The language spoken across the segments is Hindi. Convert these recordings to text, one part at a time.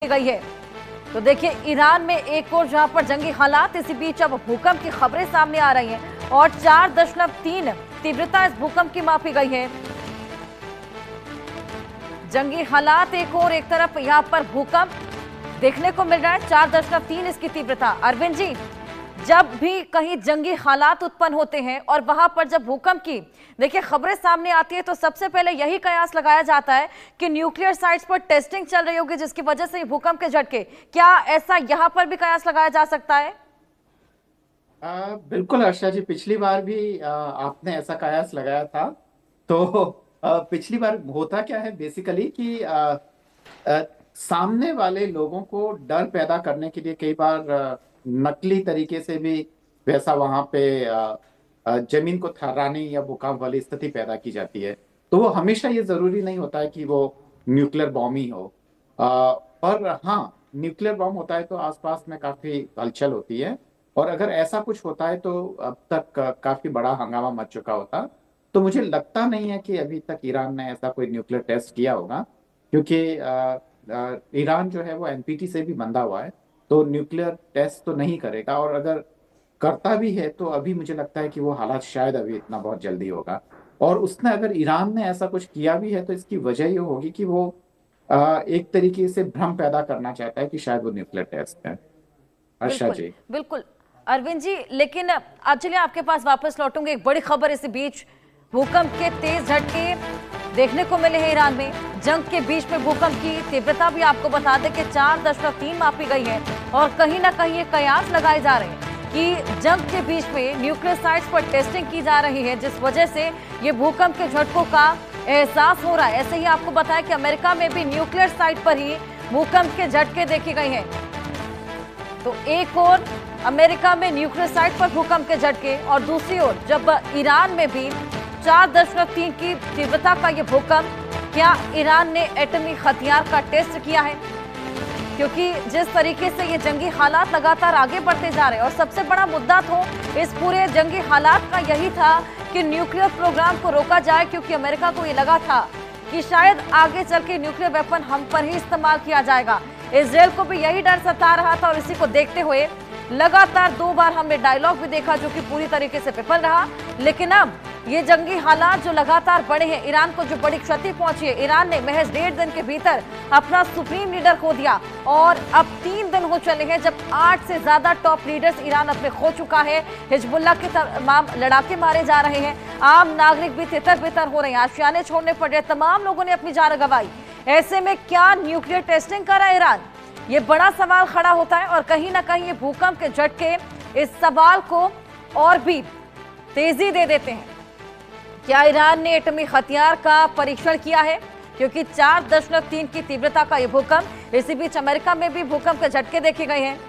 गई है। तो देखिए ईरान में एक और जहां पर जंगी हालात, इसी बीच अब भूकंप की खबरें सामने आ रही हैं और 4.3 तीव्रता इस भूकंप की मापी गई है। जंगी हालात एक और एक तरफ यहां पर भूकंप देखने को मिल रहा है, 4.3 इसकी तीव्रता। अरविंद जी, जब भी कहीं जंगी हालात उत्पन्न होते हैं और वहां पर जब भूकंप की देखिए खबरें सामने आती है तो सबसे पहले यही कयास लगाया जाता है कि न्यूक्लियर साइट्स पर टेस्टिंग चल रही होगी जिसकी वजह से भूकंप के झटके। क्या ऐसा यहां पर भी कयास लगाया जा सकता है? बिल्कुल आशा जी, पिछली बार भी आपने ऐसा कयास लगाया था। तो पिछली बार होता क्या है बेसिकली कि अ, सामने वाले लोगों को डर पैदा करने के लिए कई बार नकली तरीके से भी वैसा वहां पे जमीन को थर्राने या भूकंप वाली स्थिति पैदा की जाती है। तो वो हमेशा ये जरूरी नहीं होता है कि वो न्यूक्लियर बॉम्ब ही हो। पर हाँ, न्यूक्लियर बॉम्ब होता है तो आसपास में काफी हलचल होती है। और अगर ऐसा कुछ होता है तो अब तक काफी बड़ा हंगामा मच चुका होता। तो मुझे लगता नहीं है कि अभी तक ईरान ने ऐसा कोई न्यूक्लियर टेस्ट किया होगा, क्योंकि ईरान जो है वो एनपीटी से भी बंधा हुआ है। तो न्यूक्लियर टेस्ट तो नहीं करेगा, और अगर करता भी है तो अभी मुझे लगता है कि वो हालात शायद अभी इतना बहुत जल्दी होगा। और उसने अगर ईरान ने ऐसा कुछ किया भी है तो इसकी वजह ये होगी कि वो एक तरीके से भ्रम पैदा करना चाहता है कि शायद वो न्यूक्लियर टेस्ट है। आशा बिल्कुल जी। बिल्कुल अरविंद जी, लेकिन आज चलिए आपके पास वापस लौटूंगे। एक बड़ी खबर इसी बीच, भूकंप के तेज झटके देखने को मिले हैं ईरान में। जंग के बीच में भूकंप की तीव्रता भी आपको बता दें कि 4.3 मापी गई है और कहीं ना कहीं ये कयास लगाए जा रहे हैं कि जंग के बीच में न्यूक्लियर साइट्स पर टेस्टिंग की जा रही है जिस वजह से ये भूकंप के झटकों का एहसास हो रहा है। ऐसे ही आपको बताया कि अमेरिका में भी न्यूक्लियर साइट पर ही भूकंप के झटके देखे गए हैं। तो एक और अमेरिका में न्यूक्लियर साइट पर भूकंप के झटके और दूसरी ओर जब ईरान में भी 4.3 की तीव्रता का ये भूकंप, क्या ईरान ने एटॉमिक हथियार का टेस्ट किया है? क्योंकि जिस तरीके से ये जंगी हालात लगातार आगे बढ़ते जा रहे हैं और सबसे बड़ा मुद्दा तो इस पूरे जंगी हालात का यही था कि न्यूक्लियर प्रोग्राम को रोका जाए, क्योंकि अमेरिका को ये लगा था कि शायद आगे चल के न्यूक्लियर वेपन हम पर ही इस्तेमाल किया जाएगा। इजराइल को भी यही डर सता रहा था और इसी को देखते हुए लगातार 2 बार हमने डायलॉग भी देखा जो कि पूरी तरीके से विफल रहा। लेकिन अब ये जंगी हालात जो लगातार बढ़े हैं, ईरान को जो बड़ी क्षति पहुंची है, ईरान ने महज 1.5 दिन के भीतर अपना सुप्रीम लीडर खो दिया और अब 3 दिन हो चले हैं जब 8 से ज्यादा टॉप लीडर्स ईरान अपने खो चुका है। हिजबुल्लाह के तमाम लड़ाके मारे जा रहे हैं, आम नागरिक भी तितर बितर हो रहे हैं, आशियाने छोड़ने पड़ रहे, तमाम लोगों ने अपनी जान गंवाई। ऐसे में क्या न्यूक्लियर टेस्टिंग कर रहा है ईरान? ये बड़ा सवाल खड़ा होता है और कहीं ना कहीं ये भूकंप के झटके इस सवाल को और भी तेजी दे देते हैं। क्या ईरान ने एटॉमिक हथियार का परीक्षण किया है? क्योंकि 4.3 की तीव्रता का ये भूकंप, इसी बीच अमेरिका में भी भूकंप के झटके देखे गए हैं।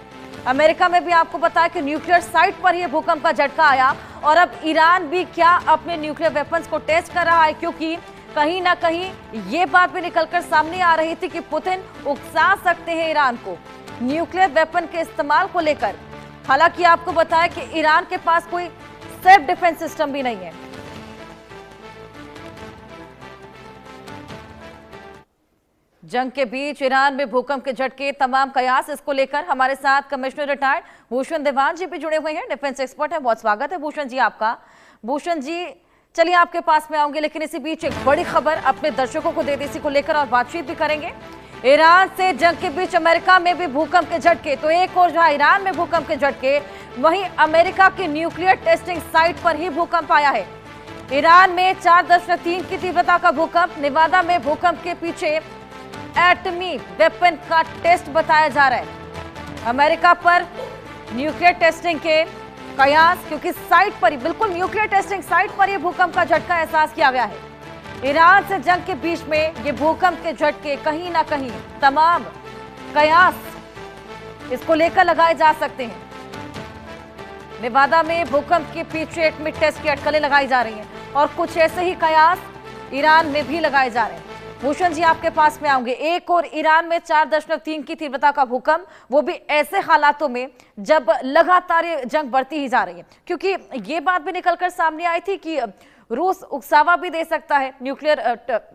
अमेरिका में भी आपको बताया कि न्यूक्लियर साइट पर ये भूकंप का झटका आया और अब ईरान भी क्या अपने न्यूक्लियर वेपन्स को टेस्ट कर रहा है? क्योंकि कहीं ना कहीं ये बात भी निकलकर सामने आ रही थी कि पुतिन उकसा सकते हैं ईरान को न्यूक्लियर वेपन के इस्तेमाल को लेकर। हालांकि आपको बताया कि ईरान के पास कोई सेल्फ डिफेंस सिस्टम भी नहीं है। जंग के बीच ईरान में भूकंप के झटके, तमाम कयास, इसको लेकर हमारे साथ कमिश्नर रिटायर्ड भूषण देवान जी भी जुड़े हुए हैं, डिफेंस एक्सपर्ट हैं। बहुत स्वागत है भूषण जी आपका। भूषण जी, चलिए आपके पास में आऊंगे, लेकिन इसी बीच एक बड़ी खबर अपने दर्शकों को दे दी, इसी को लेकर और बातचीत भी करेंगे। ईरान से जंग के बीच अमेरिका में भी भूकंप के झटके, तो एक और जहां ईरान में भूकंप के झटके, वहीं अमेरिका की न्यूक्लियर टेस्टिंग साइट पर ही भूकंप आया है। ईरान में 4.3 की तीव्रता का भूकंप, नेवादा में भूकंप के पीछे एटमी वेपन का टेस्ट बताया जा रहा है। अमेरिका पर न्यूक्लियर टेस्टिंग के कयास, क्योंकि साइट पर ही, बिल्कुल न्यूक्लियर टेस्टिंग साइट पर ही भूकंप का झटका एहसास किया गया है। ईरान से जंग के बीच में ये भूकंप के झटके, कहीं ना कहीं तमाम कयास इसको लेकर लगाए जा सकते हैं। नेवादा में भूकंप के पीछे एटमी टेस्ट की अटकलें लगाई जा रही हैं और कुछ ऐसे ही कयास ईरान में भी लगाए जा रहे हैं। भूषण जी आपके पास में आऊंगे। एक और ईरान में 4.3 की तीव्रता का भूकंप, वो भी ऐसे हालातों में जब लगातार ये जंग बढ़ती ही जा रही है, क्योंकि ये बात भी निकलकर सामने आई थी कि रूस उकसावा भी दे सकता है न्यूक्लियर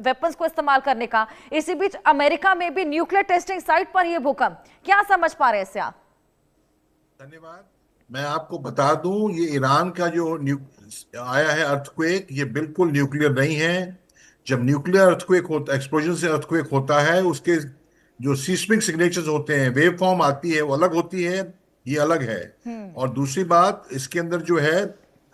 वेपन्स को इस्तेमाल करने का। इसी बीच अमेरिका में भी न्यूक्लियर टेस्टिंग साइट पर यह भूकंप, क्या समझ पा रहे हैं इससे आप? धन्यवाद। मैं आपको बता दूं, ये ईरान का जो आया है अर्थक्वेक, ये बिल्कुल न्यूक्लियर नहीं है। जब न्यूक्लियर अर्थक्वेक होता, एक्सप्लोजन से अर्थक्वेक होता है, उसके जो सीस्मिक सिग्नेचर्स होते हैं, वेव फॉर्म आती है, वो अलग होती है, ये अलग है। और दूसरी बात, इसके अंदर जो है,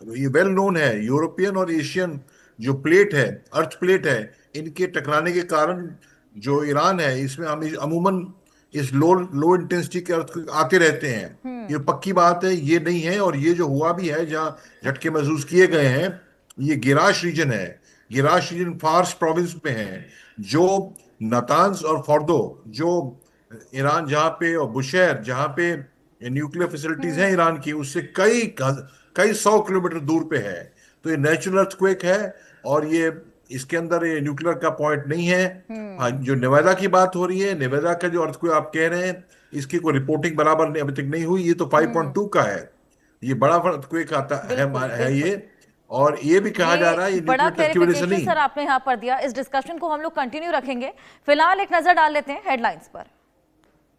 ये वेल नोन है, यूरोपियन और एशियन जो प्लेट है, अर्थ प्लेट है, इनके टकराने के कारण जो ईरान है, इसमें हम अमूमन इस लो लो इंटेंसिटी के अर्थ आते रहते हैं। ये पक्की बात है, ये नहीं है। और ये जो हुआ भी है, जहाँ झटके महसूस किए गए हैं, ये गिराश रीजन है। गिराश रीजन फार्स प्रोविंस में है, जो नातांज और फोर्दो, जो ईरान जहाँ पे, और बुशैर जहाँ पे न्यूक्लियर फैसिलिटीज हैं ईरान की, उससे कई कई 100 किलोमीटर दूर पे है। तो ये नेचुरल अर्थक्वेक है, और ये इसके अंदर ये न्यूक्लियर का पॉइंट नहीं है। हाँ, जो नेवादा की बात हो रही है, नेवादा का जो अर्थक्वेक आप कह रहे हैं, इसकी कोई रिपोर्टिंग बराबर नहीं अभी तक नहीं हुई। ये तो 5.2 का है, ये बड़ा अर्थक्वेक आता है ये। और ये भी कहा जा रहा है ये बड़ा न्यूक्लियर टेस्ट की वजह से नहीं। सर आपने यहाँ पर दिया। इस डिस्कशन को हम लोग कंटिन्यू रखेंगे। फिलहाल एक नजर डाल लेते हैं हेडलाइंस पर।